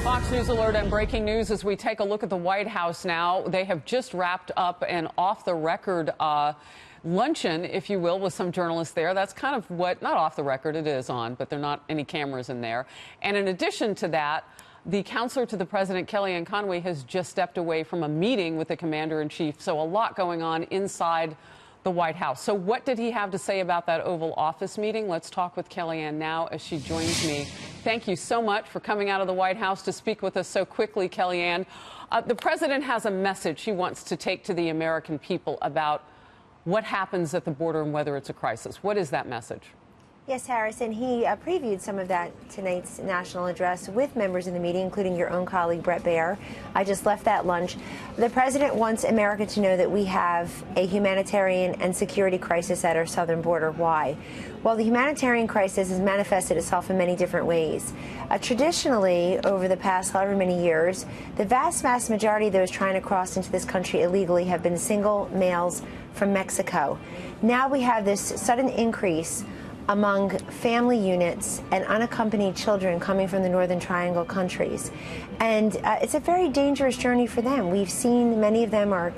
Fox News Alert and breaking news as we take a look at the White House now. They have just wrapped up an off-the-record luncheon, if you will, with some journalists there. That's kind of what, not off the record, it is on, but there are not any cameras in there. And in addition to that, the counselor to the president, Kellyanne Conway, has just stepped away from a meeting with the commander-in-chief. So a lot going on inside the White House. So what did he have to say about that Oval Office meeting? Let's talk with Kellyanne now as she joins me. Thank you so much for coming out of the White House to speak with us so quickly, Kellyanne. The president has a message he wants to take to the American people about what happens at the border and whether it's a crisis. What is that message? Yes, Harrison, he previewed some of that tonight's national address with members in the meeting, including your own colleague, Bret Baier. I just left that lunch. The president wants America to know that we have a humanitarian and security crisis at our southern border. Why? Well, the humanitarian crisis has manifested itself in many different ways. Traditionally, over the past however many years, the vast majority of those trying to cross into this country illegally have been single males from Mexico. Now we have this sudden increase among family units and unaccompanied children coming from the Northern Triangle countries. And it's a very dangerous journey for them. We've seen many of them are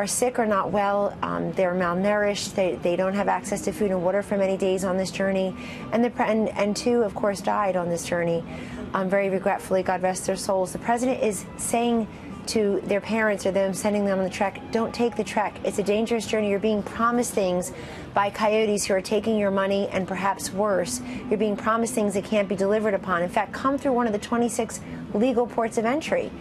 sick or not well. They're malnourished. They don't have access to food and water for many days on this journey. And two, of course, died on this journey. Very regretfully, God rest their souls. The president is saying to their parents or them sending them on the trek, don't take the trek. It's a dangerous journey. You're being promised things by coyotes who are taking your money, and perhaps worse, you're being promised things that can't be delivered upon. In fact, come through one of the 26 legal ports of entry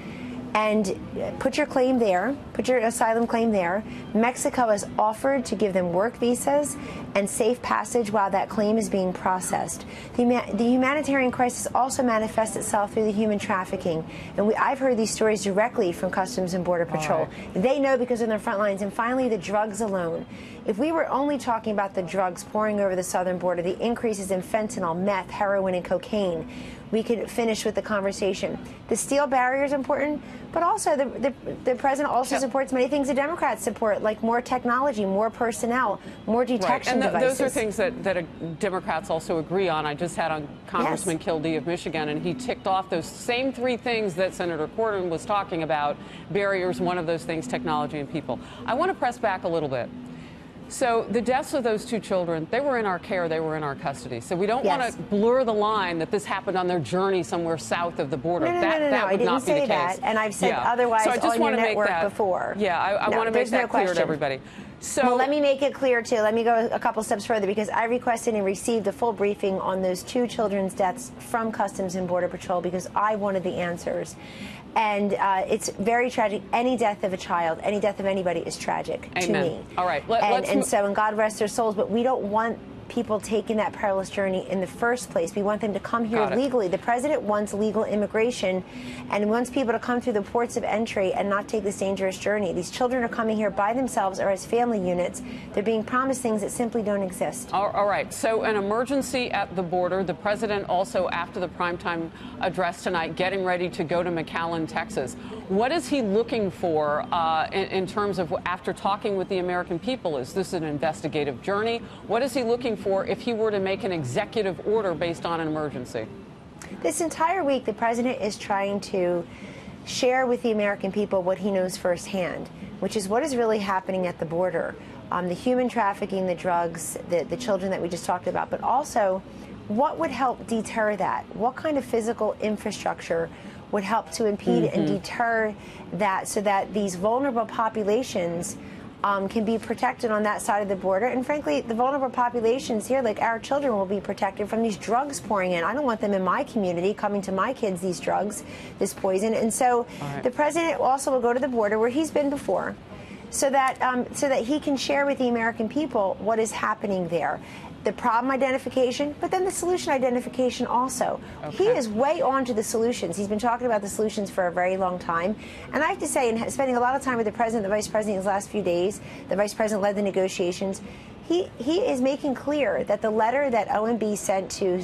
and put your claim there, put your asylum claim there. Mexico has offered to give them work visas and safe passage while that claim is being processed. The humanitarian crisis also manifests itself through the human trafficking. And I've heard these stories directly from Customs and Border Patrol. Right. They know because they're in their front lines. And finally, the drugs alone. If we were only talking about the drugs pouring over the southern border, the increases in fentanyl, meth, heroin, and cocaine, we could finish with the conversation. The steel barrier is important, but also the president also supports many things the Democrats support, like more technology, more personnel, more detection devices. Those are things that Democrats also agree on. I just had on Congressman Kildee of Michigan, and he ticked off those same three things that Senator Cornyn was talking about. Barriers, one of those things, technology and people. I want to press back a little bit. So the deaths of those two children, they were in our care, they were in our custody. So we don't want to blur the line that this happened on their journey somewhere south of the border. No, that would not be the case. That, and I've said otherwise so I just on want your to network make that, before. Yeah, I want to make that clear to everybody. So, well, let me make it clear, too. Let me go a couple steps further, because I requested and received a full briefing on those two children's deaths from Customs and Border Patrol because I wanted the answers. And it's very tragic. Any death of a child, any death of anybody is tragic to me. All right. And so, and God rest their souls, but we don't want people taking that perilous journey in the first place. We want them to come here legally. The president wants legal immigration and wants people to come through the ports of entry and not take this dangerous journey. These children are coming here by themselves or as family units. They're being promised things that simply don't exist. All right. So an emergency at the border. The president also, after the primetime address tonight, getting ready to go to McAllen, Texas. What is he looking for in terms of, after talking with the American people? Is this an investigative journey? What is he looking for if he were to make an executive order based on an emergency? This entire week, the president is trying to share with the American people what he knows firsthand, which is what is really happening at the border. The human trafficking, the drugs, the children that we just talked about, but also what would help deter that? What kind of physical infrastructure would help to impede and deter that, so that these vulnerable populations can be protected on that side of the border? And frankly, the vulnerable populations here, like our children, will be protected from these drugs pouring in. I don't want them in my community coming to my kids, these drugs, this poison. And so the president also will go to the border where he's been before, so that he can share with the American people what is happening there. The problem identification, but then the solution identification also. He is way on to the solutions. He's been talking about the solutions for a very long time. And I have to say, and spending a lot of time with the president, the vice president these last few days, the vice president led the negotiations. He is making clear that the letter that OMB sent to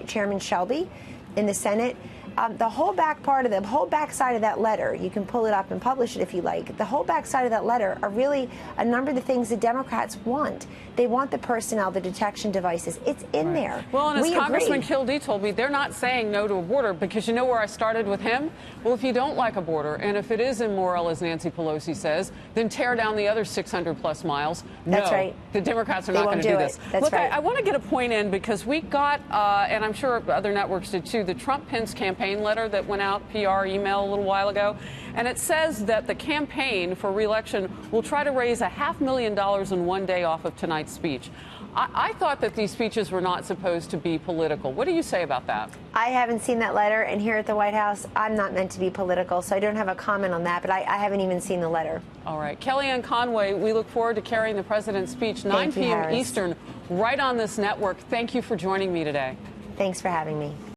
Chairman Shelby in the Senate The whole back part of the whole back side of that letter, you can pull it up and publish it if you like. The whole back side of that letter are really a number of the things the Democrats want. They want the personnel, the detection devices. It's in there. Well, and as we Congressman agree. Kildee told me, they're not saying no to a border, because you know where I started with him? Well, if you don't like a border, and if it is immoral, as Nancy Pelosi says, then tear down the other 600-plus miles. That's right. The Democrats are They not going won't to do do this. it. That's Look, right. I want to get a point in, because we got, and I'm sure other networks did too, the Trump-Pence campaign letter that went out, PR email, a little while ago, and it says that the campaign for re-election will try to raise $500,000 in one day off of tonight's speech. I thought that these speeches were not supposed to be political. What do you say about that? I haven't seen that letter, and here at the White House, I'm not meant to be political, so I don't have a comment on that, but I haven't even seen the letter. All right. Kellyanne Conway, we look forward to carrying the president's speech, 9 p.m. Eastern, right on this network. Thank you for joining me today. Thanks for having me.